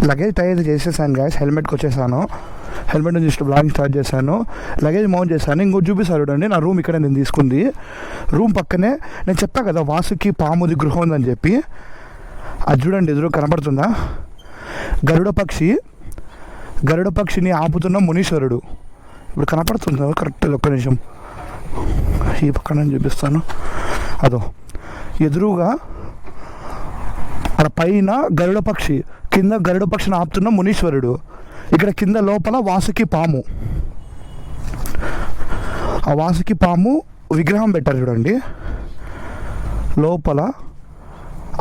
Luggage టై అయితే చేసేసాను guys. హెల్మెట్కి వచ్చేసాను. హెల్మెట్ నుంచి బ్లాగింగ్ స్టార్ట్ చేశాను. లగేజ్ మౌంట్ చేశాను. ఇంకోటి చూపిస్తాను చూడండి. నా రూమ్ ఇక్కడ నేను తీసుకుంది. రూమ్ పక్కనే నేను చెప్పా కదా వాసుకి పాముది గృహం ఉందని చెప్పి. అది చూడండి ఎదురు కనపడుతుందా? గరుడ పక్షిని ఆపుతున్న మునీశ్వరుడు. ఇప్పుడు కనపడుతుందా? కరెక్ట్ ఒక్క నిమిషం ఈ పక్కన నేను చూపిస్తాను. అదో ఎదురుగా అక్కడ పైన గరుడ పక్షి, కింద గరుడ పక్షిని ఆపుతున్న మునీశ్వరుడు, ఇక్కడ కింద లోపల వాసుకి పాము. ఆ వాసుకి పాము విగ్రహం పెట్టారు చూడండి. లోపల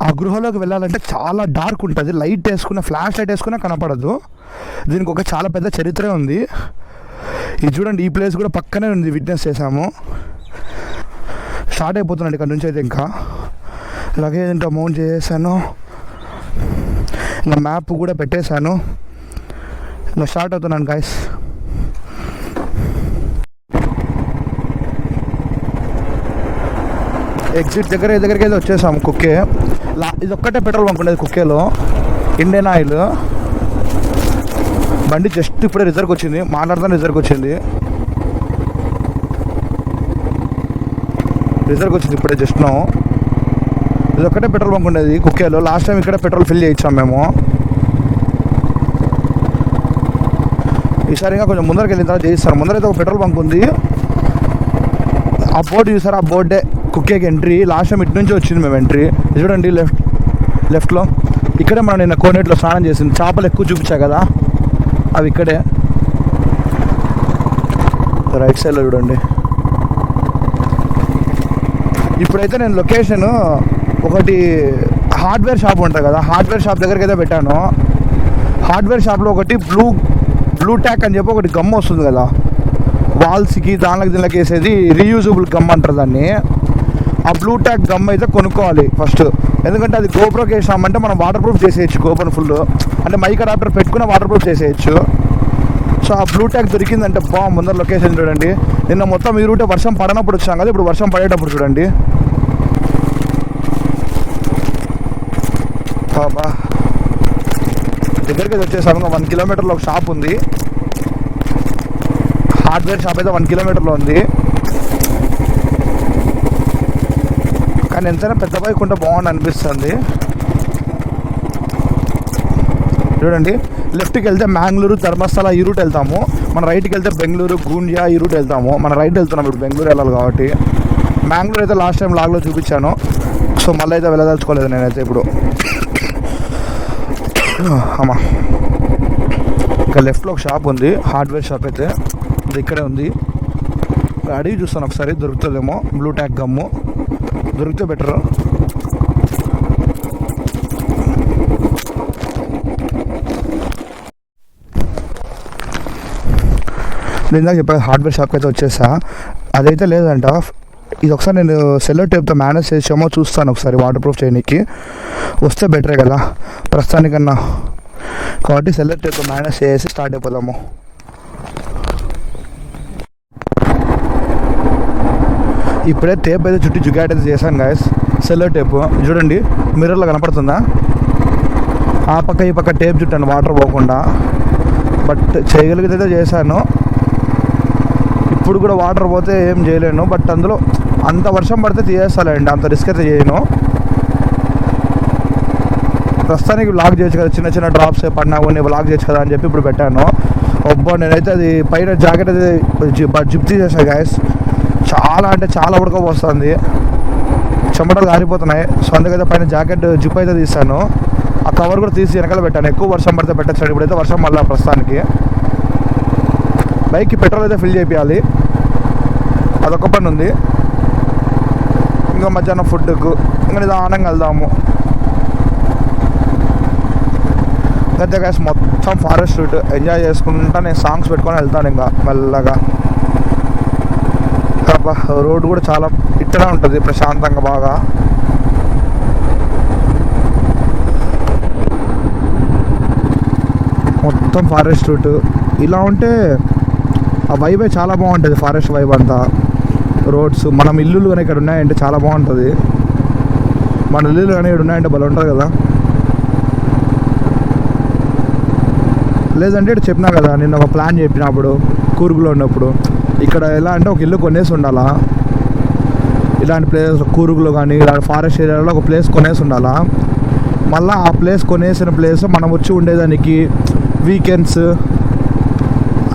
ఆ గృహలోకి వెళ్ళాలంటే చాలా డార్క్ ఉంటుంది. లైట్ వేసుకున్న ఫ్లాష్ లైట్ వేసుకున్నా కనపడదు. దీనికి ఒక చాలా పెద్ద చరిత్ర ఉంది. ఇది చూడండి, ఈ ప్లేస్ కూడా పక్కనే ఉంది. విట్నెస్ చేసాము. స్టార్ట్ అయిపోతున్నాడు ఇక్కడ నుంచి అయితే. ఇంకా లగేజ్ ఇంకా మౌంట్ చేసాను. ఇంకా మ్యాప్ కూడా పెట్టేశాను. ఇంకా స్టార్ట్ అవుతున్నాను గాయస్. ఎగ్జిట్ దగ్గరికి అయితే వచ్చేసాము. కుక్కే ఇది ఒక్కటే పెట్రోల్ బంక్ ఉండేది కుక్కేలో. ఇండియన్ ఆయిల్ బండి జస్ట్ ఇప్పుడే రిజర్వ్కి వచ్చింది. మాట్లాడుతాను రిజర్వ్కి వచ్చింది ఇప్పుడే జస్ట్ నో. ఇది ఒక్కటే పెట్రోల్ బంక్ ఉండేది కుక్కేలో. లాస్ట్ టైం ఇక్కడ పెట్రోల్ ఫిల్ చేయించాం మేము. ఈసారి ఇంకా కొంచెం ముందరికి వెళ్ళిన తర్వాత చేయిస్తారు. ముందరైతే ఒక పెట్రోల్ బంక్ ఉంది. ఆ బోర్డు చూసారు? ఆ బోర్డే కుక్కేకి ఎంట్రీ. లాస్ట్ టైం ఇటు నుంచి వచ్చింది మేము ఎంట్రీ. చూడండి లెఫ్ట్లో ఇక్కడే మనం నిన్న కోనేట్లో స్నానం చేసింది. చేపలు ఎక్కువ చూపించా కదా, అవి ఇక్కడే. రైట్ సైడ్లో చూడండి. ఇప్పుడైతే నేను లొకేషన్ ఒకటి హార్డ్వేర్ షాప్ ఉంటుంది కదా, హార్డ్వేర్ షాప్ దగ్గరికి అయితే పెట్టాను. హార్డ్వేర్ షాప్లో ఒకటి బ్లూ ట్యాక్ అని చెప్పి ఒకటి గమ్ వస్తుంది కదా వాల్స్కి, దీనికి వేసేది రీయూజబుల్ గమ్ అంటారు దాన్ని. ఆ బ్లూ ట్యాక్ గమ్ అయితే కొనుక్కోవాలి ఫస్ట్. ఎందుకంటే అది గోప్రోకి వేసామంటే మనం వాటర్ ప్రూఫ్ చేసేయచ్చు. గోప్రో ఫుల్ అంటే మైక్ అడాప్టర్ పెట్టుకుని వాటర్ ప్రూఫ్ చేసేయచ్చు. సో ఆ బ్లూ ట్యాక్ దొరికిందంటే ముందర లొకేషన్ చూడండి. నిన్న మొత్తం ఈ రూటే వర్షం పడనప్పుడు వచ్చాం కదా, ఇప్పుడు వర్షం పడేటప్పుడు చూడండి. బాబా దగ్గరికి వచ్చేసాము. 1 కిలోమీటర్లో ఒక షాప్ ఉంది. హార్డ్వేర్ షాప్ అయితే 1 కిలోమీటర్లో ఉంది. కానీ ఎంతైనా పెద్ద బైక్ ఉంటే బాగుంది అనిపిస్తుంది. చూడండి, లెఫ్ట్కి వెళ్తే మ్యాంగ్లూరు, ధర్మస్థల ఈ రూట్ వెళ్తాము. మన రైట్కి వెళ్తే బెంగళూరు, గూండియా ఈ రూట్ వెళ్తాము. మన రైట్ వెళ్తున్నాం ఇప్పుడు, బెంగళూరు వెళ్ళాలి కాబట్టి. మ్యాంగ్లూరు అయితే లాస్ట్ టైం లాగ్లో చూపించాను. సో మళ్ళీ అయితే వెళ్ళదలుచుకోలేదు నేనైతే ఇప్పుడు. అమ్మా ఇంకా లెఫ్ట్లో ఒక షాప్ ఉంది, హార్డ్వేర్ షాప్ అయితే. ఇది ఇక్కడే ఉంది. అడిగి చూస్తాను ఒకసారి దొరుకుతుందేమో. బ్లూ ట్యాక్ గమ్ము దొరికితే బెటర్. నేను ఇందాక చెప్పాను హార్డ్వేర్ షాప్కి అయితే వచ్చేసా. అదైతే లేదంట. ఇది ఒకసారి నేను సెల్లో టేప్తో మేనేజ్ చేసామో చూస్తాను ఒకసారి, వాటర్ ప్రూఫ్ చేయడానికి. వస్తే బెటరే కదా ప్రస్తుతానికన్నా. కాబట్టి సెల్లో టేప్తో మేనేజ్ చేసి స్టార్ట్ అయిపోదాము. ఇప్పుడే టేప్ అయితే చుట్టూ జుగాట్ అయితే చేశాను గాయస్. సెల్లో టేప్ చూడండి, మిర్రర్లో కనపడుతుందా? ఆ పక్క ఈ పక్క టేప్ చుట్టాను వాటర్ పోకుండా. బట్ చేయగలిగితే చేశాను. ఇప్పుడు కూడా వాటర్ పోతే ఏం చేయలేను. బట్ అందులో అంత వర్షం పడితే తీసేస్తానండి, అంత రిస్క్ అయితే చేయను. ప్రస్తుతానికి బ్లాగ్ చేయొచ్చు కదా, చిన్న చిన్న డ్రాప్స్ పడినా కొన్ని బ్లాగ్ చేయొచ్చు కదా అని చెప్పి ఇప్పుడు పెట్టాను. నేనైతే అది పైన జాకెట్ అయితే జిప్ తీసేసాను గాయస్. చాలా అంటే చాలా ఉడకపోస్తుంది, చెమటలు కారిపోతున్నాయి. సో అందుకైతే పైన జాకెట్ జిప్ అయితే తీస్తాను. ఆ కవర్ కూడా తీసి వెనకాల పెట్టాను. ఎక్కువ వర్షం పడితే పెట్టచ్చు. ఇప్పుడైతే వర్షం మళ్ళీ ప్రస్తుతానికి. బైక్కి పెట్రోల్ అయితే ఫిల్ చేయాలి, అదొక పని ఉంది. ఇంకా మధ్యాహ్నం ఫుడ్కు ఇంకా నిదానంగా వెళ్దాము. అయితే గాయస్ మొత్తం ఫారెస్ట్ రూట్ ఎంజాయ్ చేసుకుంటా నేను సాంగ్స్ పెట్టుకొని వెళ్తాను ఇంకా మెల్లగా. రోడ్డు కూడా చాలా ఇట్టనే ఉంటుంది, ప్రశాంతంగా బాగా. మొత్తం ఫారెస్ట్ రూట్ ఇలా ఉంటే ఆ వైబే చాలా బాగుంటుంది. ఫారెస్ట్ వైబ్ అంతా, రోడ్స్. మనం ఇల్లులు కానీ ఇక్కడ ఉన్నాయంటే చాలా బాగుంటుంది. మన ఇల్లులు కానీ ఇక్కడ ఉన్నాయంటే భలే ఉంటుంది కదా. లేదంటే ఇటు చెప్పినా కదా నేను ఒక ప్లాన్ చెప్పినప్పుడు కూర్గులో ఉన్నప్పుడు, ఇక్కడ ఎలా అంటే ఒక ఇల్లు కొనేసి ఉండాలా, ఇలాంటి ప్లేస్ కూర్గులో కానీ ఇలాంటి ఫారెస్ట్ ఏరియాలో ఒక ప్లేస్ కొనేసి ఉండాలా. మళ్ళీ ఆ ప్లేస్ కొనేసిన ప్లేస్ మనం వచ్చి ఉండేదానికి వీకెండ్స్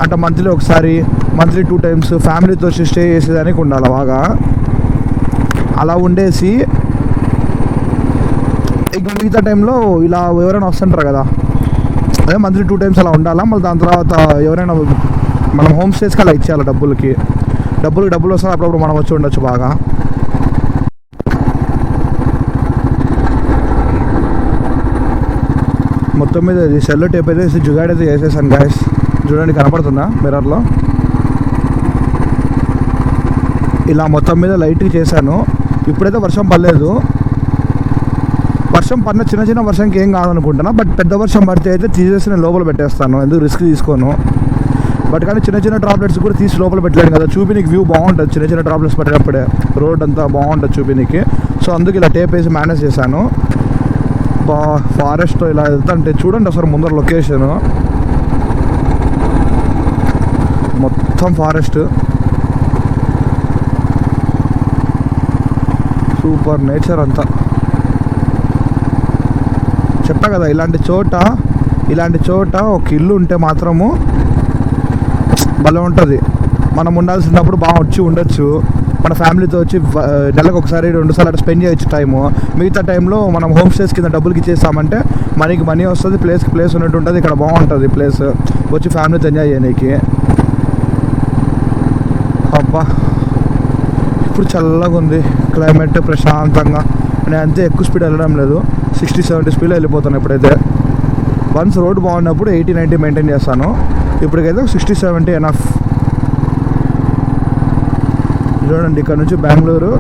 అంటే మంత్లీ ఒకసారి, మంత్లీ 2 times ఫ్యామిలీతో వచ్చి స్టే చేసేదానికి ఉండాలి బాగా. అలా ఉండేసి ఇంకా మిగతా టైంలో ఇలా ఎవరైనా వస్తుంటారు కదా, అదే మంత్లీ 2 times అలా ఉండాలా. మళ్ళీ దాని తర్వాత ఎవరైనా మనం హోమ్ స్టేస్కి అలా ఇచ్చేయాలి, డబ్బులు వస్తే అప్పుడప్పుడు మనం వచ్చి ఉండొచ్చు బాగా. మొత్తం మీద ఇది సెల్లో టేప్ అయితే జుగాడ్ అయితే చేసేసాను గాయస్. చూడండి కనపడుతుందా మిర్రర్లో, ఇలా మొత్తం మీద లైట్గా చేశాను. ఇప్పుడైతే వర్షం పడలేదు, వర్షం పడిన చిన్న వర్షంకి ఏం కాదనుకుంటున్నా. బట్ పెద్ద వర్షం పడితే అయితే తీసేసి నేను లోపల పెట్టేస్తాను, ఎందుకు రిస్క్ తీసుకోను. బట్ కానీ చిన్న డ్రాప్లెట్స్ కూడా తీసి లోపల పెట్టలేను కదా, చూపినికి వ్యూ బాగుంటుంది చిన్న డ్రాప్లెట్స్ పట్టేటప్పుడే, రోడ్ అంతా బాగుంటుంది చూపినికి. సో అందుకు ఇలా టేప్ వేసి మేనేజ్ చేశాను. ఫారెస్ట్ ఇలా వెళ్తుంటే చూడండి అసలు ముందర లొకేషన్ మొత్తం ఫారెస్ట్, సూపర్ నేచర్ అంతా. చెప్పా కదా ఇలాంటి చోట ఒక ఇల్లు ఉంటే మాత్రము భలే ఉంటుంది. మనం ఉండాల్సినప్పుడు బాగా వచ్చి ఉండొచ్చు, మన ఫ్యామిలీతో వచ్చి నెలకు ఒకసారి 2 సార్లు అట్లా స్పెండ్ చేయొచ్చు టైము. మిగతా టైంలో మనం హోమ్ స్టేస్ కింద డబ్బులకి ఇచ్చేస్తామంటే మనకి మనీ వస్తుంది, ప్లేస్ ఉన్నట్టు ఉంటుంది. ఇక్కడ బాగుంటుంది ప్లేస్, వచ్చి ఫ్యామిలీతో ఎంజాయ్ చేయడానికి. అబ్బా ఇప్పుడు చల్లగా ఉంది క్లైమేట్, ప్రశాంతంగా. నేను అంతే ఎక్కువ స్పీడ్ వెళ్ళడం లేదు, 60-70 స్పీడ్లో వెళ్ళిపోతాను ఇప్పుడైతే. వన్స్ రోడ్ బాగున్నప్పుడు 80-90 మెయింటైన్ చేస్తాను, ఇప్పటికైతే 60-70 ఎనఫ్. చూడండి ఇక్కడ నుంచి బెంగళూరు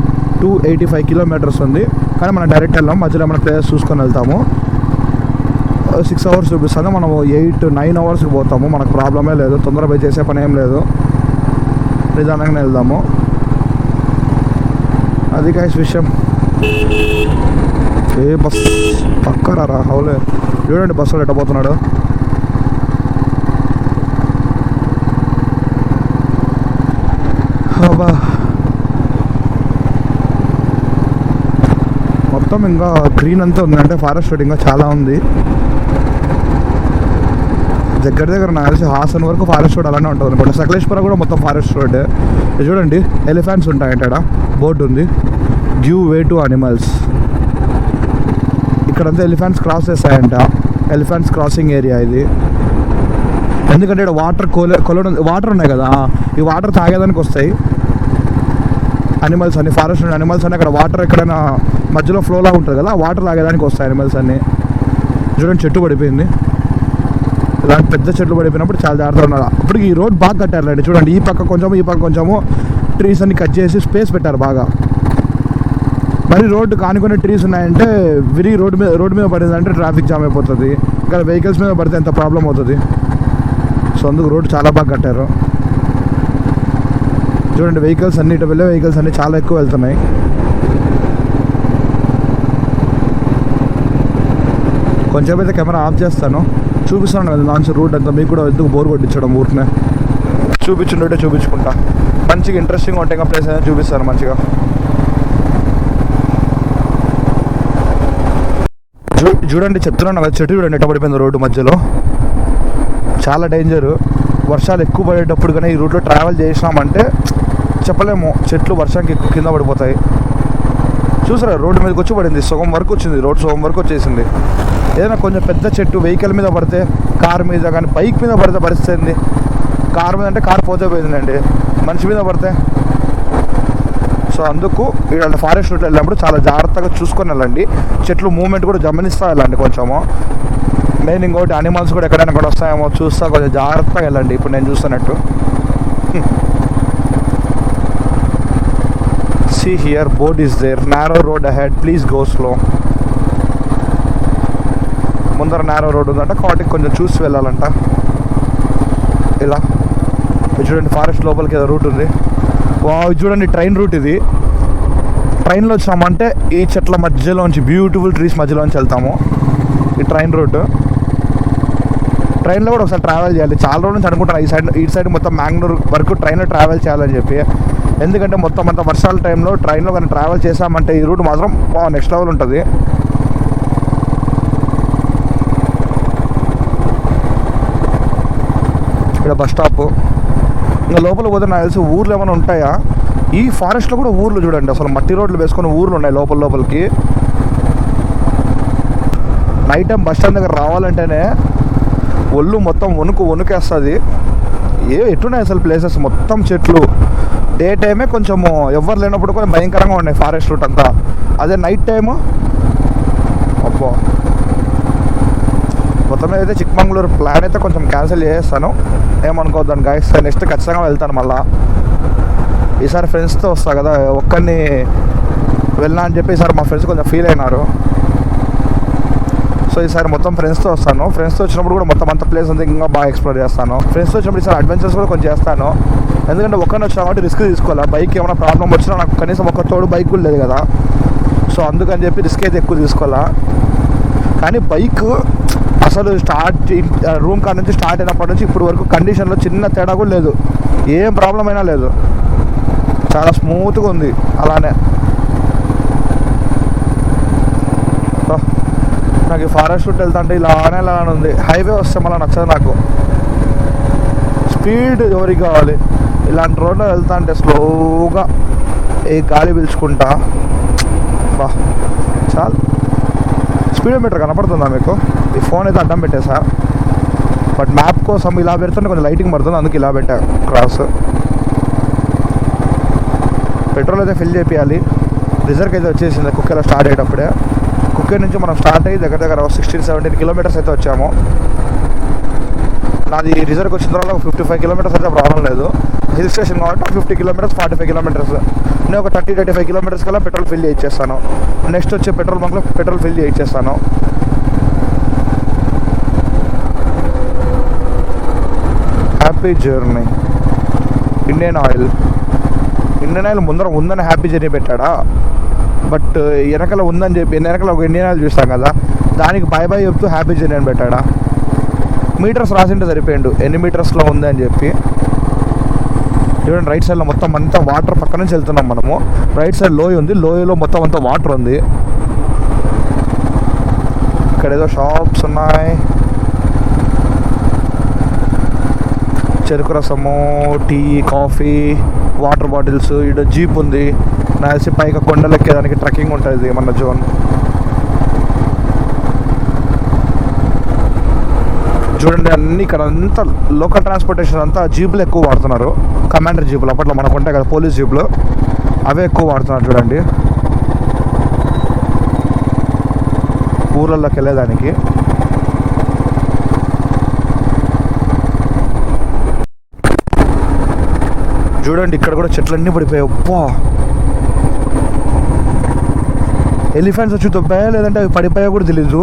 285 kilometers ఉంది, కానీ మనం డైరెక్ట్ వెళ్ళాం, మధ్యలో మన ప్లేస్ చూసుకొని వెళ్తాము. 6 hours చూపిస్తుంది, మనం 8-9 hours పోతాము, మనకు ప్రాబ్లమే లేదు, తొందరగా పోయి చేసే పని ఏం లేదు, నిదానంగానే వెళ్దాము. అది గైస్ విషయం. ఏ బస్ పక్కరా హౌలే, చూడండి బస్సులో ఎట్ట పోతున్నాడు. అబ్బా మొత్తం ఇంకా గ్రీన్ అంతా ఉంది, అంటే ఫారెస్ట్ రోడ్ ఇంకా చాలా ఉంది. దగ్గర నాకు తెలిసి హాసన్ వరకు ఫారెస్ట్ రోడ్ అలానే ఉంటుంది అనుకోండి. సకలేశ్వరం కూడా మొత్తం ఫారెస్ట్ రోడ్. చూడండి ఎలిఫెంట్స్ ఉంటాయంట, బోర్డు ఉంది, గివ్ వే టు అనిమల్స్. ఇక్కడంతా ఎలిఫెంట్స్ క్రాస్ చేస్తాయంట, ఎలిఫెంట్స్ క్రాసింగ్ ఏరియా ఇది. ఎందుకంటే ఇక్కడ వాటర్ ఉన్నాయి కదా, ఈ వాటర్ తాగేదానికి వస్తాయి అనిమల్స్ అన్ని, ఫారెస్ట్ అనిమల్స్ అన్ని. అక్కడ వాటర్ ఎక్కడైనా మధ్యలో ఫ్లోలా ఉంటుంది కదా, వాటర్ తాగేదానికి వస్తాయి అనిమల్స్ అన్ని. చూడండి చెట్టు పడిపోయింది, ఇలాంటి పెద్ద చెట్లు పడిపోయినప్పుడు చాలా జాగ్రత్తగా ఉండాలి. ఇప్పుడు ఈ రోడ్ బాగా కట్టారులేండి, చూడండి ఈ పక్క కొంచెము ట్రీస్ అన్ని కట్ చేసి స్పేస్ పెట్టారు బాగా. మరి రోడ్డు కానుకునే ట్రీస్ ఉన్నాయంటే విరిగి రోడ్డు మీద పడిందంటే ట్రాఫిక్ జామ్ అయిపోతుంది, ఇంకా వెహికల్స్ మీద పడితే ఎంత ప్రాబ్లం అవుతుంది. సో అందుకు రోడ్డు చాలా బాగా కట్టారు. చూడండి వెహికల్స్ అన్ని, ఇటు వెళ్ళే వెహికల్స్ అన్ని చాలా ఎక్కువ వెళ్తున్నాయి. కొంచెం అయితే కెమెరా ఆఫ్ చేస్తాను, చూపిస్తాను కదా లాంచ్ రూట్ అంతా, మీకు కూడా ఎందుకు బోర్ కొట్టించడం, ఊరినే చూపించుకుంటా. మంచిగా ఇంట్రెస్టింగ్ ఉంటాయి ప్లేస్ అనేది చూపిస్తాను మంచిగా. చూడండి చెప్తున్నాను కదా, చెట్టు చూడండి ఎట్ట పడిపోయింది రోడ్డు మధ్యలో, చాలా డేంజరు. వర్షాలు ఎక్కువ పడేటప్పుడు కానీ ఈ రూట్లో ట్రావెల్ చేసినామంటే చెప్పలేము, చెట్లు వర్షానికి ఎక్కువ కింద పడిపోతాయి. చూసారా రోడ్డు మీదకి వచ్చి పడింది, సగం వరకు వచ్చింది, రోడ్ సగం వరకు వచ్చేసింది. ఏదైనా కొంచెం పెద్ద చెట్టు వెహికల్ మీద పడితే, కార్ మీద కానీ బైక్ మీద పడితే పరిస్థితి ఏంది? కార్ మీద అంటే కార్ పోతే పోయిందండి, మనిషి మీద పడితే. సో అందుకు ఇక్కడ ఫారెస్ట్ రూట్లో వెళ్ళినప్పుడు చాలా జాగ్రత్తగా చూసుకొని వెళ్ళండి, చెట్లు మూవ్మెంట్ కూడా గమనిస్తూ వెళ్ళండి కొంచెము. మెయిన్ ఇంకోటి అనిమల్స్ కూడా ఎక్కడైనా కూడా వస్తాయేమో చూస్తా కొంచెం జాగ్రత్తగా వెళ్ళండి. ఇప్పుడు నేను చూస్తున్నట్టు see here board is there, narrow road ahead, please go slow. ముందర నేరో రోడ్ ఉందంట కాబట్టి కొంచెం చూసి వెళ్ళాలంట. ఇలా చూడండి ఫారెస్ట్ లోపలికి ఏదో రూట్ ఉంది. చూడండి ట్రైన్ రూట్ ఇది. ట్రైన్లో వచ్చామంటే ఈ చెట్ల మధ్యలోంచి, బ్యూటిఫుల్ ట్రీస్ మధ్యలోంచి వెళ్తాము. ఈ ట్రైన్ రూట్ ట్రైన్లో కూడా ఒకసారి ట్రావెల్ చేయాలి. చాలా రోజుల నుంచి అనుకుంటాను ఈ సైడ్ మొత్తం మ్యాంగ్లూర్ వరకు ట్రైన్లో ట్రావెల్ చేయాలని చెప్పి. ఎందుకంటే మొత్తం అంతా వర్షాల టైంలో ట్రైన్లో కానీ ట్రావెల్ చేసామంటే ఈ రూట్ మాత్రం నెక్స్ట్ లెవెల్ ఉంటుంది. ఇక్కడ బస్ స్టాప్. ఇంకా లోపల పోతే నాకు తెలిసి ఊర్లు ఏమైనా ఉంటాయా? ఈ ఫారెస్ట్లో కూడా ఊర్లు చూడండి, అసలు మట్టి రోడ్లు వేసుకొని ఊర్లు ఉన్నాయి లోపలికి. నైట్ టైం బస్ స్టాండ్ దగ్గర రావాలంటేనే ఒళ్ళు మొత్తం వణుకేస్తుంది. ఎట్టున్నాయి అసలు ప్లేసెస్ మొత్తం చెట్లు. డే టైమే కొంచెము ఎవరు లేనప్పుడు కూడా భయంకరంగా ఉన్నాయి ఫారెస్ట్ రూట్ అంతా. అదే నైట్ టైము అబ్బో. మొత్తం మీద అయితే చిక్మంగళూరు ప్లాన్ అయితే కొంచెం క్యాన్సిల్ చేస్తాను, ఏమనుకోవద్దాను గైస్. నెక్స్ట్ ఖచ్చితంగా వెళ్తాను మళ్ళీ. ఈసారి ఫ్రెండ్స్తో వస్తా కదా, ఒక్కరిని వెళ్ళినా అని చెప్పి ఈసారి మా ఫ్రెండ్స్ కొంచెం ఫీల్ అయినారు. సో ఈసారి మొత్తం ఫ్రెండ్స్తో వస్తాను. ఫ్రెండ్స్తో వచ్చినప్పుడు కూడా మొత్తం అంత ప్లేస్ అంతా ఇంకా బాగా ఎక్స్ప్లోర్ చేస్తాను. ఫ్రెండ్స్తో వచ్చినప్పుడు ఈసారి అడ్వెంచర్స్ కూడా కొంచెం చేస్తాను. ఎందుకంటే ఒక్కరిని వచ్చాను కాబట్టి రిస్క్ తీసుకోవాలి. బైక్ ఏమైనా ప్రాబ్లం వచ్చినా నాకు కనీసం ఒక్క తోడు బైక్ కూడా లేదు కదా, సో అందుకని చెప్పి రిస్క్ అయితే ఎక్కువ తీసుకోవాలా. కానీ బైక్ అసలు రూమ్ కాడ నుంచి స్టార్ట్ అయినప్పటి నుంచి ఇప్పుడు వరకు కండిషన్లో చిన్న తేడా కూడా లేదు, ఏం ప్రాబ్లం అయినా లేదు, చాలా స్మూత్గా ఉంది. అలానే నాకు ఈ ఫారెస్ట్ రూట్ వెళ్తుంటే ఇలానే ఉంది. హైవే వస్తే మళ్ళీ నచ్చదు నాకు. స్పీడ్ ఎవరికి కావాలి? ఇలాంటి రోడ్లో వెళ్తా అంటే స్లోగా ఏ గాలి పీల్చుకుంటా. బా చాలు. స్పీడోమీటర్ కనపడుతుందా మీకు? ఈ ఫోన్ అయితే అడ్డం పెట్టేసా, బట్ మ్యాప్ కోసం ఇలా పెడుతుంటే కొంచెం లైటింగ్ పడుతుంది, అందుకు ఇలా పెట్టా క్రాస్. పెట్రోల్ అయితే ఫిల్ చేయాలి. రిజర్వ్కి అయితే వచ్చేసింది కుక్కేలో స్టార్ట్ అయ్యేటప్పుడే. కుక్కే నుంచి మనం స్టార్ట్ అయ్యి దగ్గర 16-17 కిలోమీటర్స్ అయితే వచ్చాము. నాది రిజర్వ్కి వచ్చిన తర్వాత 55 కిలోమీటర్స్ అయితే ప్రాబ్లం లేదు. హిల్ స్టేషన్ కాబట్టి 50 కిలోమీటర్స్ 45 కిలోమీటర్స్. నేను ఒక 30-35 కిలోమీటర్స్ కల్లా పెట్రోల్ ఫిల్ చేయించేస్తాను. నెక్స్ట్ వచ్చే పెట్రోల్ బంక్లో పెట్రోల్ ఫిల్ చేయించేస్తాను. Happy journey. ఇండియన్ ఆయిల్ ముందర ఉందని హ్యాపీ జర్నీ పెట్టాడా, బట్ వెనకల ఉందని చెప్పి వెనకల ఒక ఇండియన్ ఆయిల్ చూస్తాం కదా, దానికి బై చెప్తూ హ్యాపీ జర్నీ అని పెట్టాడా. మీటర్స్ రాసింటే సరిపోయిండు ఎన్ని మీటర్స్లో ఉంది అని చెప్పి. చూడండి రైట్ సైడ్లో మొత్తం అంతా వాటర్ పక్క నుంచి వెళ్తున్నాం మనము. రైట్ సైడ్ లోయ ఉంది, లోయలో మొత్తం అంతా వాటర్ ఉంది. ఇక్కడ ఏదో షాప్స్ ఉన్నాయి, చెరుకు రసము, టీ, కాఫీ, వాటర్ బాటిల్స్. ఇక్కడ జీప్ ఉంది, నాకు తెలిసి పైగా కొండలెక్కేదానికి ట్రెక్కింగ్ ఉంటుంది మన జోన్. చూడండి అన్ని ఇక్కడ అంతా లోకల్ ట్రాన్స్పోర్టేషన్ అంతా జీపులు ఎక్కువ వాడుతున్నారు. కమాండర్ జీపులు అప్పట్లో మనకు ఉంటాయి కదా పోలీస్ జీపులు, అవే ఎక్కువ వాడుతున్నారు. చూడండి ఊర్లలోకి వెళ్ళేదానికి. చూడండి ఇక్కడ కూడా చెట్లన్నీ పడిపోయాయి. అబ్బా, ఎలిఫెంట్స్ వచ్చి దొబ్బాయా లేదంటే అవి పడిపోయా కూడా తెలీదు.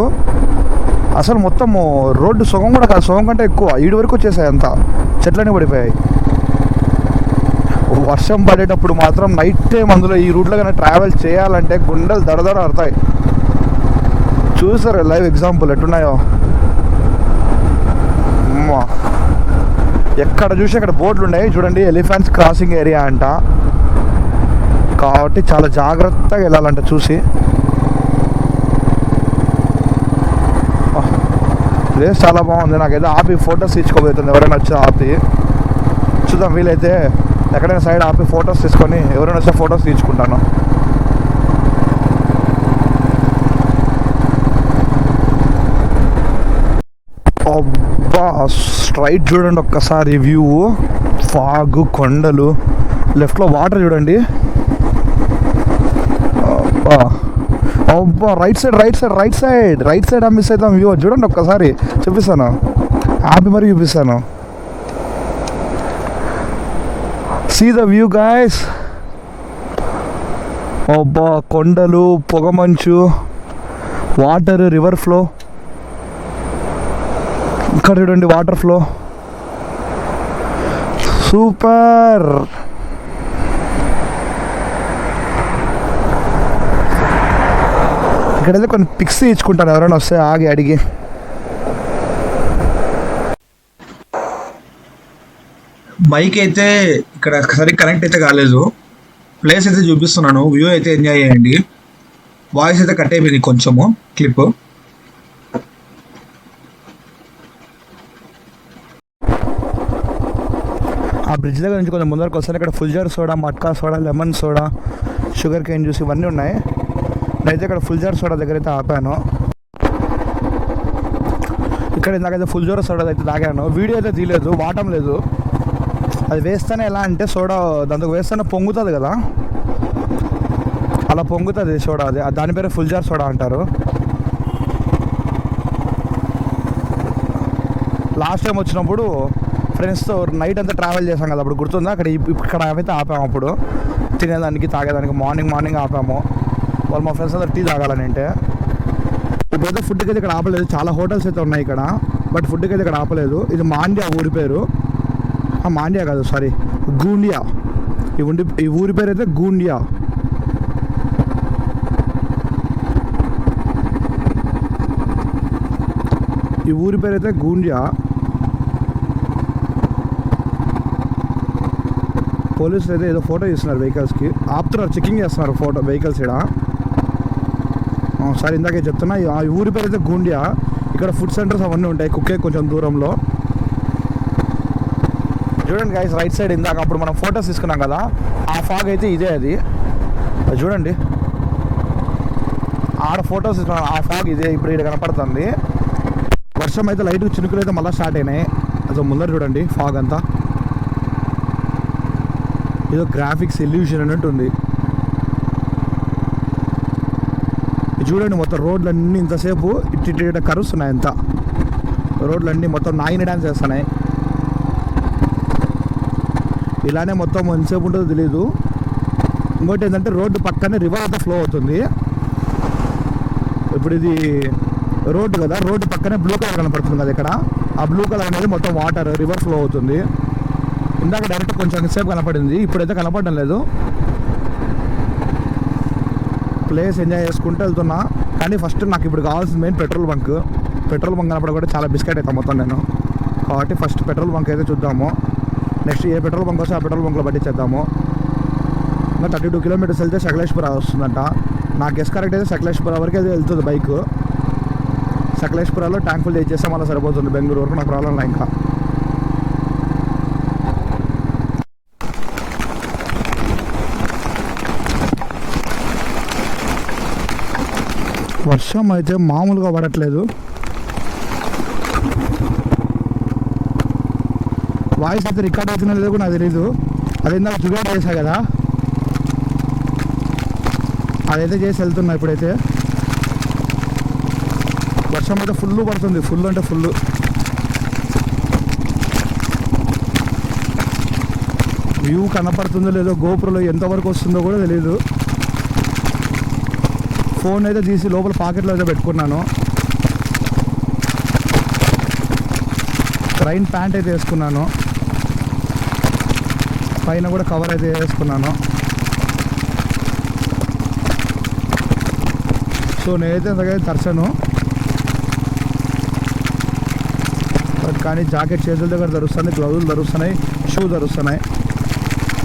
అసలు మొత్తము రోడ్డు సొగం కూడా కాదు, సొగం కంటే ఎక్కువ ఈడు వరకు వచ్చేసాయి, అంతా చెట్లన్నీ పడిపోయాయి. వర్షం పడేటప్పుడు మాత్రం నైట్ టైం అందులో ఈ రూట్లో కానీ ట్రావెల్ చేయాలంటే గుండెలు దడదడ ఆడతాయి. చూసారు లైవ్ ఎగ్జాంపుల్ ఎట్టున్నాయో. అమ్మా, ఎక్కడ చూసి అక్కడ బోర్డులు ఉన్నాయి చూడండి, ఎలిఫెంట్స్ క్రాసింగ్ ఏరియా అంట, కాబట్టి చాలా జాగ్రత్తగా వెళ్ళాలంట చూసి. ప్లేస్ చాలా బాగుంది. నాకైతే ఆపి ఫొటోస్ తీసుకోబోతుంది, ఎవరైనా వచ్చి ఆపి చూద్దాం. వీలైతే ఎక్కడైనా సైడ్ ఆపి ఫొటోస్ తీసుకొని ఎవరైనా వచ్చే ఫొటోస్ తీసుకుంటాను. అబ్బా, స్ట్రైట్ చూడండి ఒక్కసారి వ్యూ, ఫాగ్, కొండలు, లెఫ్ట్లో వాటర్ చూడండి. అబ్బా అబ్బా, రైట్ సైడ్ మిస్ అవుతాం. వ్యూ చూడండి ఒక్కసారి చూపిస్తాను, ఆపి మరి చూపిస్తాను. See the view guys. అబ్బా, కొండలు, పొగమంచు, వాటర్, రివర్ ఫ్లో. ఇక్కడ చూడండి వాటర్ ఫ్లో, సూపర్. ఇక్కడైతే కొన్ని పిక్స్ ఇచ్చుకుంటాను ఎవరైనా వస్తే ఆగి అడిగి. బైక్ అయితే ఇక్కడ సరిగ్గా కనెక్ట్ అయితే కాలేదు. ప్లేస్ అయితే చూపిస్తున్నాను, వ్యూ అయితే ఎంజాయ్ చేయండి. వాయిస్ అయితే కట్ అయిపోయింది కొంచెము క్లిప్. ఆ బ్రిడ్జ్ దగ్గర నుంచి కొంచెం ముందరకు వస్తాను. ఇక్కడ fuljar soda, matka soda, lemon soda, sugar cane juice ఇవన్నీ ఉన్నాయి. నేనైతే ఇక్కడ ఫుల్జార్ సోడా దగ్గర అయితే ఆపాను. ఇక్కడ ఇందాకైతే ఫుల్జార్ సోడా అయితే తాగాను. వీడియో అయితే తీయలేదు, వాటం లేదు. అది వేస్తేనే ఎలా అంటే సోడా దాంతో వేస్తేనే పొంగుతుంది కదా, అలా పొంగుతుంది సోడా. అది దాని పేరు ఫుల్జార్ సోడా అంటారు. లాస్ట్ టైం వచ్చినప్పుడు ఫ్రెండ్స్తో నైట్ అంతా ట్రావెల్ చేసాం కదా, అప్పుడు గుర్తుందా? ఇక్కడ అయితే ఆపాము. అప్పుడు తినేదానికి తాగేదానికి మార్నింగ్ ఆపాము. వాళ్ళు మా ఫ్రెండ్స్ అందరు టీ తాగాలని అంటే. ఇప్పుడైతే ఫుడ్కి అయితే ఇక్కడ ఆపలేదు. చాలా హోటల్స్ అయితే ఉన్నాయి ఇక్కడ, బట్ ఫుడ్కి అయితే ఇక్కడ ఆపలేదు. ఇది మాండ్యా ఊరి పేరు. మాండ్యా కాదు, సారీ, గూండియా. ఈ ఊరి పేరు అయితే గూండియా. ఈ ఊరి పేరు అయితే గూండియా. పోలీసులు అయితే ఏదో ఫోటో తీస్తున్నారు వెహికల్స్కి, ఆపుతున్నారు, చెకింగ్ చేస్తున్నారు ఫోటో వెహికల్స్ ఇక్కడ. సరే, ఇందాకే చెప్తున్నా, ఈ ఊరి పేరు అయితే గూండియా. ఇక్కడ ఫుడ్ సెంటర్స్ అవన్నీ ఉంటాయి కుక్కే కొంచెం దూరంలో. చూడండి గైస్, రైట్ సైడ్ ఇందాక అప్పుడు మనం ఫొటోస్ తీసుకున్నాం కదా, ఆ ఫాగ్ అయితే ఇదే. అది చూడండి, ఆడ ఫొటోస్ తీసుకున్నాం, ఆ ఫాగ్ ఇదే ఇప్పుడు ఇక్కడ కనపడుతుంది. వర్షం అయితే లైట్గా చినుకులు అయితే మళ్ళీ స్టార్ట్ అయినాయి. అసలు ముందర చూడండి ఫాగ్ అంతా, ఏదో గ్రాఫిక్స్ ఇల్యూషన్ అన్నట్టు ఉంది. చూడండి, మొత్తం రోడ్లన్నీ ఇంతసేపు ఇటు కరుస్తున్నాయి. అంతా రోడ్లన్నీ మొత్తం నాయిన డ్యాన్స్ చేస్తున్నాయి. ఇలానే మొత్తం ఎంతసేపు ఉంటుందో తెలీదు. ఇంకోటి ఏంటంటే రోడ్డు పక్కనే రివర్ అయితే ఫ్లో అవుతుంది. ఇప్పుడు ఇది రోడ్డు కదా, రోడ్డు పక్కనే బ్లూ కలర్ కనపడుతుంది కదా ఇక్కడ. ఆ బ్లూ కలర్ అనేది మొత్తం వాటర్, రివర్ ఫ్లో అవుతుంది. ఇందాక డైరెక్ట్ కొంచెం సేపు కనపడింది, ఇప్పుడైతే కనపడడం లేదు. ప్లేస్ ఎంజాయ్ చేసుకుంటూ వెళ్తున్నా. కానీ ఫస్ట్ నాకు ఇప్పుడు కావాల్సింది మెయిన్ పెట్రోల్ బంక్ కనపడ కూడా చాలా బిస్కెట్ అవుతాను మొత్తం నేను. కాబట్టి ఫస్ట్ పెట్రోల్ బంక్ అయితే చూద్దాము. నెక్స్ట్ ఏ పెట్రోల్ బంక్ వస్తే ఆ పెట్రోల్ బంక్లో పట్టించేద్దాము. ఇంకా 32 కిలోమీటర్స్ వెళ్తే సకలేశ్పుర వస్తుందంట. నా గెస్ కరెక్ట్ అయితే సకలేశ్పుర వరకు అయితే వెళ్తుంది బైక్. సకలేశ్పురలో ట్యాంక్ ఫుల్ చేస్తే మళ్ళీ సరిపోతుంది బెంగళూరు వరకు, నాకు ప్రాబ్లం లేదు. ఇంకా వర్షం అయితే మామూలుగా పడట్లేదు. వాయిస్ అయితే రికార్డ్ అవుతుందో లేదో కూడా నాకు తెలీదు. అది ఇందాక జుగాడ్ చేశా కదా, అదైతే చేసి వెళ్తున్నా. ఇప్పుడైతే వర్షం అయితే ఫుల్ పడుతుంది, ఫుల్ అంటే ఫుల్. వ్యూ కనపడుతుందో లేదో, గోపురంలో ఎంతవరకు వస్తుందో కూడా తెలియదు. ఫోన్ అయితే తీసి లోపల పాకెట్లో అయితే పెట్టుకున్నాను. రైన్ ప్యాంట్ అయితే వేసుకున్నాను, పైన కూడా కవర్ అయితే వేసుకున్నాను. సో నేనైతే ఇంతకైతే తరచను, బట్ కానీ జాకెట్ చేతుల దగ్గర ధరుస్తుంది, గ్లౌజులు ధరుస్తున్నాయి, షూ ధరుస్తున్నాయి.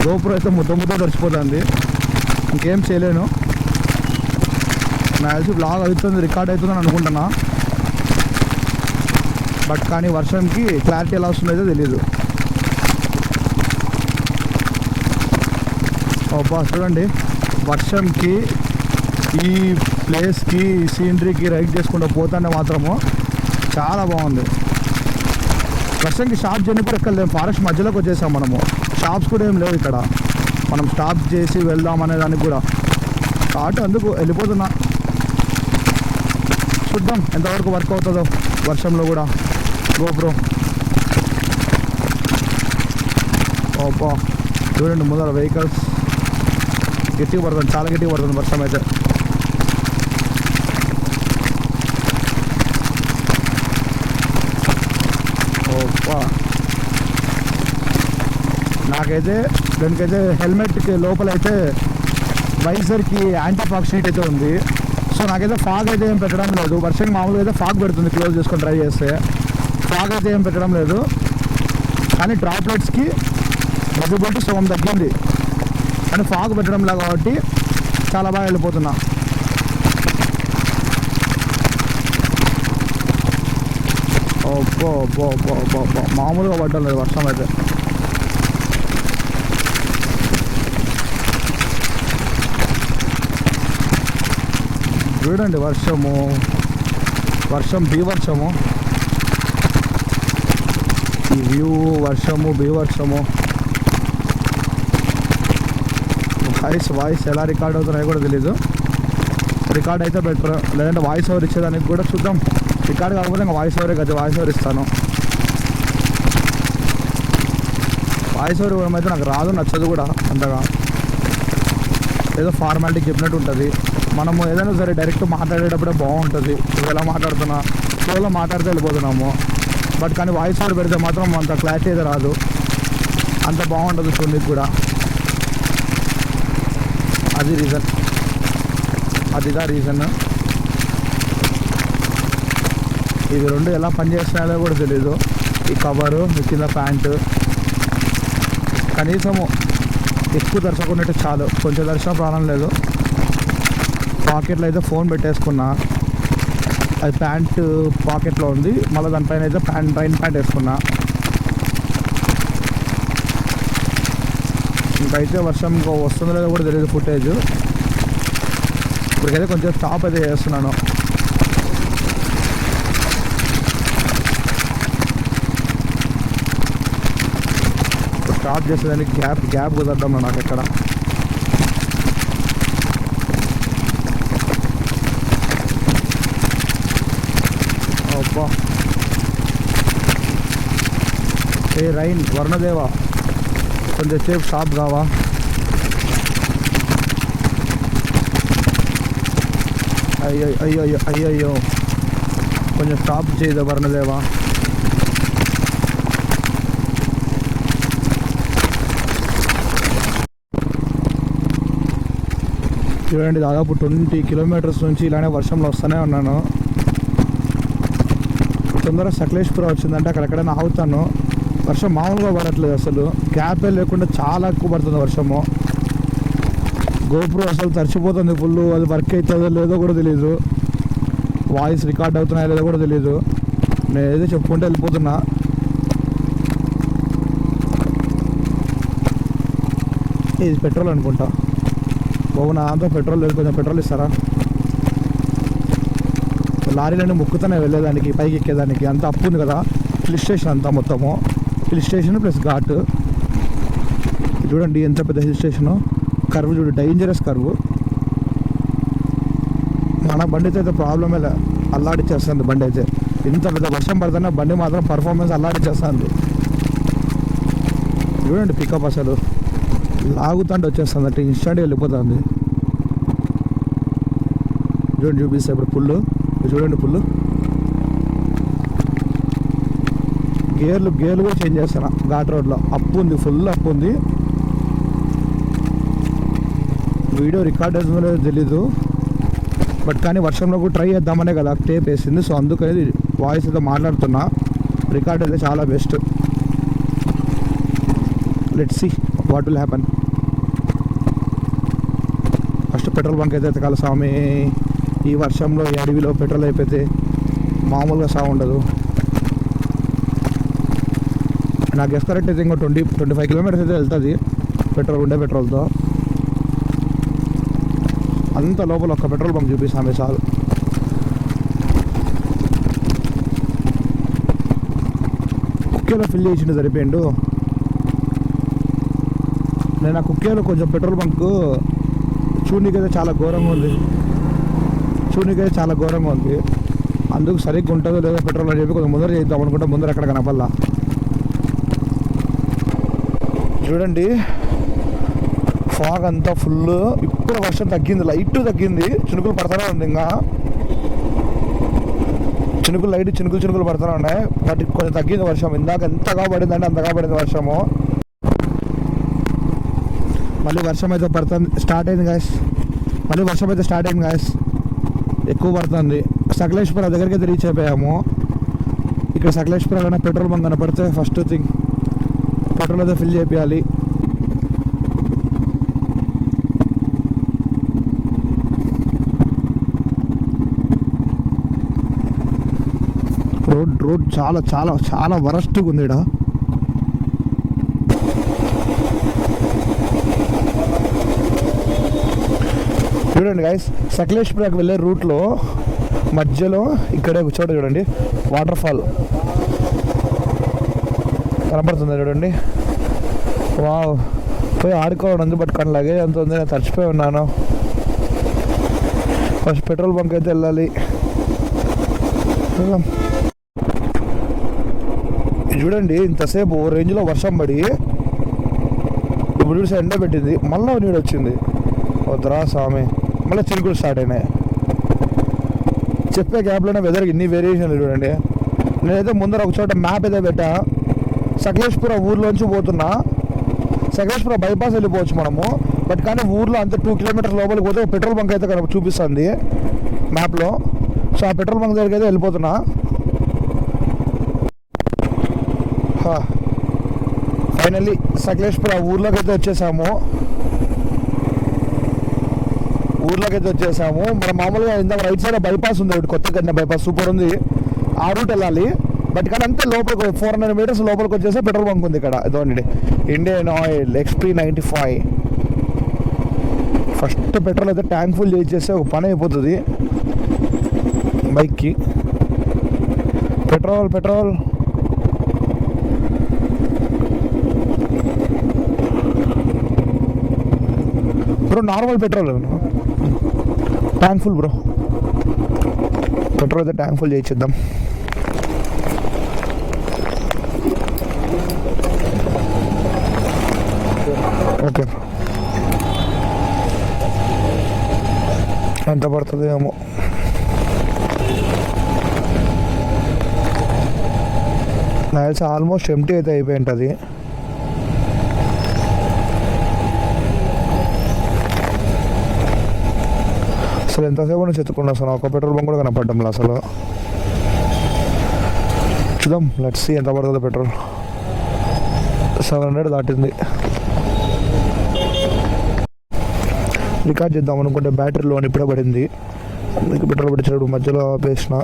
గోపురం అయితే ముద్ద ధరిచిపోతుంది, ఇంకేం చేయలేను. నాకు తెలిసి బ్లాగ్ అవుతుంది, రికార్డ్ అవుతుందని అనుకుంటున్నా. బట్ కానీ వర్షంకి క్లారిటీ ఎలా వస్తుందో తెలియదు. అబ్బా చూడండి, వర్షంకి ఈ ప్లేస్కి, ఈ సీనరీకి రైడ్ చేసుకుంటూ పోతానే మాత్రము చాలా బాగుంది. వర్షంకి షాప్ జర్నీ కూడా ఎక్కలేము, ఫారెస్ట్ మధ్యలోకి వచ్చేసాం మనము. షాప్స్ కూడా ఏం లేవు ఇక్కడ, మనం స్టాప్ చేసి వెళ్దాం అనే దానికి కూడా. కాబట్టి అందుకు వెళ్ళిపోతున్నా. చూద్దాం ఎంతవరకు వర్క్ అవుతుందో వర్షంలో కూడా గోప్రో. ఓపా చూడండి ముందర వెహికల్స్ గట్టిగా పడుతుంది, చాలా గట్టిగా పడుతుంది వర్షం అయితే. ఓపా నాకైతే దానికైతే హెల్మెట్కి లోపలైతే వైజర్కి యాంటీ ఫాగ్ షీట్ అయితే ఉంది. సో నాకైతే ఫాగ్ అయితే ఏం పెట్టడం లేదు. వర్షం మామూలుగా అయితే ఫాగ్ పెడుతుంది క్లోజ్ చేసుకొని డ్రైవ్ చేస్తే, ఫాగ్ అయితే ఏం పెట్టడం లేదు. కానీ డ్రాప్లెట్స్కి విజిబిలిటీ సగం తగ్గింది అని ఫాగ్ పెట్టడంలా కాబట్టి చాలా బాగా వెళ్ళిపోతున్నా. మామూలుగా పడ్డం లేదు వర్షం అయితే. చూడండి వర్షం బీవర్షము, ఈ వ్యూ వర్షము బీవర్షము. వాయిస్ ఎలా రికార్డ్ అవుతున్నాయో కూడా తెలీదు. రికార్డ్ అయితే బెటర్, లేదంటే వాయిస్ ఓవర్ ఇచ్చేదానికి కూడా చూద్దాం. రికార్డ్ కాకపోతే ఇంకా వాయిస్ ఓవరే కదా, వాయిస్ ఓవర్ ఇస్తాను. వాయిస్ ఓవర్ ఇవ్వడం అయితే నాకు రాదు, నచ్చదు కూడా అంతగా. ఏదో ఫార్మాలిటీ చెప్పినట్టు ఉంటుంది. మనము ఏదైనా సరే డైరెక్ట్ మాట్లాడేటప్పుడే బాగుంటుంది. ఎలా మాట్లాడుతున్నా ఫ్లోలో మాట్లాడితే వెళ్ళిపోతున్నాము. బట్ కానీ వాయిస్ ఓవర్ పెడితే మాత్రం అంత క్లారిటీ అయితే రాదు, అంత బాగుంటుంది చూడడానికి కూడా. అదిగా రీజన్. ఇవి రెండు ఎలా పనిచేస్తున్నాయో కూడా తెలీదు. ఈ కవరు, ఈ కింద ప్యాంటు కనీసము ఎక్కువ దర్శకున్నట్టు చాలు, కొంచెం దర్శనం ప్రాణం లేదు. పాకెట్లో అయితే ఫోన్ పెట్టేసుకున్నా, అది ప్యాంటు పాకెట్లో ఉంది. మళ్ళీ దానిపైన అయితే రైన్ ప్యాంట్ వేసుకున్నా. ఇంకైతే వర్షం ఇంకో వస్తుందో లేదో కూడా తెలియదు ఫుటేజ్. ఇప్పటికైతే కొంచెం స్టాప్ అయితే చేస్తున్నాను. స్టాప్ చేసేదానికి గ్యాప్ కుదరడం నాకు ఎక్కడ. అబ్బా ఏ రైన్ వర్ణదేవా, కొంచెం సేపు స్టాప్ కావా? అయ్యో కొంచెం స్టాప్ చేయదా వర్ణదేవా. చూడండి, దాదాపు 20 కిలోమీటర్స్ నుంచి ఇలానే వర్షంలో వస్తూనే ఉన్నాను. తొందరగా సకలేశ్పురం వచ్చిందంటే అక్కడెక్కడైనా ఆగుతాను. వర్షం మామూలుగా పడట్లేదు, అసలు గ్యాపే లేకుండా చాలా ఎక్కువ పడుతుంది వర్షము. గోప్రో అసలు తడిచిపోతుంది ఫుల్. అది వర్క్ అవుతుందో లేదో కూడా తెలీదు, వాయిస్ రికార్డ్ అవుతున్నాయో లేదో కూడా తెలీదు. నేను ఏదో చెప్పుకుంటూ వెళ్ళిపోతున్నా. ఇది పెట్రోల్ అనుకుంటా. బాబు నా అంతా పెట్రోల్ లేదు, కొంచెం పెట్రోల్ ఇస్తారా? లారీలన్నీ ముక్కుతూనే వెళ్ళేదానికి, పైకి ఎక్కేదానికి. అంత అప్పు ఉంది కదా, హిల్ స్టేషన్ అంతా మొత్తము. Hill station plus ghat. చూడండి ఎంత పెద్ద హిల్ స్టేషను. కర్వ్ చూడు, డేంజరస్ కర్వ్. మన బండితో అయితే ప్రాబ్లమే లే, అల్లాడిచ్చేస్తుంది బండి అయితే. ఇంత పెద్ద వర్షం పడుతున్నా బండి మాత్రం పర్ఫార్మెన్స్ అల్లాడిచ్చేస్తుంది. చూడండి పికప్ అసలు లాగుతుంటే వచ్చేస్తుంది, అంటే ఇన్స్టెంట్గా వెళ్ళిపోతుంది. చూడండి చూపిస్తే ఇప్పుడు పుల్లు, చూడండి పుల్లు. గేర్లు కూడా చేంజ్ చేస్తాను ఘాట్ రోడ్లో. అప్పు ఉంది, ఫుల్ అప్పు ఉంది. వీడియో రికార్డ్ అవుతుందో లేదో తెలీదు, బట్ కానీ వర్షంలో కూడా ట్రై చేద్దామనే కదా టేప్ వేసింది. సో అందుకని వాయిస్ అయితే మాట్లాడుతున్నా. రికార్డ్ అయితే చాలా best. Let's see what will happen. First petrol bunk అయితే ఎతకాలి స్వామి. ఈ వర్షంలో ఈ అడవిలో పెట్రోల్ అయిపోతే మామూలుగా సాగు ఉండదు. నాకు గెస్ కరెక్ట్ అయితే ఇంకో 25 కిలోమీటర్స్ అయితే వెళ్తుంది పెట్రోల్తో. అంత లోపల ఒక పెట్రోల్ బంక్ చూపిస్తామే చాలు. కుక్కేలో ఫిల్ చేసిండు సరిపోయిండు. నేను ఆ కుక్కేలో కొంచెం పెట్రోల్ బంక్ చూడనీకైతే చాలా ఘోరంగా ఉంది. అందుకు సరిగ్గా ఉంటుందో లేదో పెట్రోల్ అని చెప్పి కొంచెం ముందర చేద్దాం అనుకుంటే ముందర ఎక్కడ కనపల్లా. చూడండి ఫాగ్ అంతా ఫుల్. ఇప్పుడు వర్షం తగ్గింది, లైట్ తగ్గింది. చినుకులు పడుతూనే ఉంది, ఇంకా చినుకులు పడుతూనే ఉన్నాయి. బట్ కొంచెం తగ్గింది వర్షం. ఇందాక ఎంతగా పడిందంటే అంతగా పడింది వర్షము. మళ్ళీ వర్షం అయితే స్టార్ట్ అయింది గాయస్. ఎక్కువ పడుతుంది. సకలేశ్పురం దగ్గరికి అయితే రీచ్ అయిపోయాము. ఇక్కడ సకలేశ్పురంలోనే పెట్రోల్ బంక్ కనపడితే ఫస్ట్ థింగ్ పెట్రోల్ అయితే ఫిల్ చేయాలి. రోడ్ చాలా చాలా చాలా వరస్ట్గా ఉంది ఇక్కడ. చూడండి గైస్, సకలేష్పురాకి వెళ్ళే రూట్లో మధ్యలో ఇక్కడే చోట చూడండి వాటర్ ఫాల్ కనపడుతుంది చూడండి. వావ్, పోయి ఆడుకోవడం ఉంది. బట్ కానీ లగేజ్ అంత ఉంది, నేను తడిచిపోయి ఉన్నాను. ఫస్ట్ పెట్రోల్ బంక్ అయితే వెళ్ళాలి. చూడండి ఇంతసేపు రేంజ్లో వర్షం పడి ఇప్పుడు చూసి ఎండ పెట్టింది, మళ్ళీ నీడు వచ్చింది. వద్దురా స్వామి, మళ్ళీ చినుకులు స్టార్ట్ అయినాయి. చెప్పే గ్యాప్లోనే వెదర్ ఇన్ని వేరియేషన్లు చూడండి. నేనైతే ముందర ఒక చోట మ్యాప్ అయితే పెట్టా. సకలేష్పుర ఊర్లోంచి పోతున్నా, సకలేష్పుర బైపాస్ వెళ్ళిపోవచ్చు మనము. బట్ కానీ ఊర్లో అంతే 2 కిలోమీటర్స్ లోపలికి పోతే పెట్రోల్ బంక్ అయితే చూపిస్తుంది మ్యాప్లో. సో ఆ పెట్రోల్ బంక్ దగ్గరికి అయితే వెళ్ళిపోతున్నా. ఫైనల్లీ సకలేష్పుర ఊర్లోకి అయితే వచ్చేసాము. మన మామూలుగా ఇందాక రైట్ సైడ్ బైపాస్ ఉంది ఒకటి, కొత్త కట్టిన బైపాస్ సూపర్ ఉంది. ఆ రూట్ వెళ్ళాలి. బట్ కానీ అంతే లోపలికి 400 మీటర్స్ లోపలికి వచ్చేస్తే పెట్రోల్ బంక్ ఉంది ఇక్కడ. ఇదోండి Indian oil XP95. First petrol అయితే ట్యాంక్ ఫుల్ చేసేస్తే ఒక పని అయిపోతుంది బైక్కి. Petrol bro, normal petrol tank full bro. Petrol అయితే ట్యాంక్ ఫుల్ చేయించేద్దాం. ఓకే, ఎంత పడుతుంది ఏమో. నాకు తెలిసి ఆల్మోస్ట్ ఎంటీ అయితే అయిపోయి ఉంటుంది. అసలు ఎంతసేపు నుంచి ఎత్తుకున్నా అసలు ఒక పెట్రోల్ బంక్ కూడా కనపడ్డం అసలు. చూద్దాం, లెట్స్ సీ ఎంత పడుతుందో పెట్రోల్. 700 దాటింది. రికార్డ్ చేద్దాం అనుకుంటే బ్యాటరీ లోన్ ఇప్పుడే పడింది. అందుకే పెట్రోల్ పట్టించాడు మధ్యలో ఆపేసిన.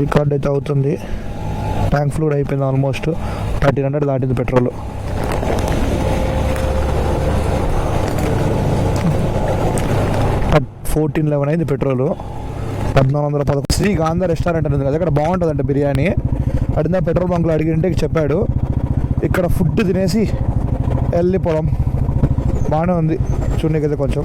రికార్డ్ అయితే అవుతుంది. ట్యాంక్ ఫుల్ అయిపోయింది ఆల్మోస్ట్. 1300 దాటింది పెట్రోల్. $14.11 అయింది పెట్రోల్. 1411. శ్రీ గాంధా రెస్టారెంట్ అనేది కదా, ఇక్కడ బాగుంటుందంట బిర్యానీ. అడిగిన పెట్రోల్ బంక్లో అడిగింటే చెప్పాడు ఇక్కడ ఫుడ్ తినేసి వెళ్ళిపోవడం. బాగానే ఉంది చూడనీకైతే కొంచెం.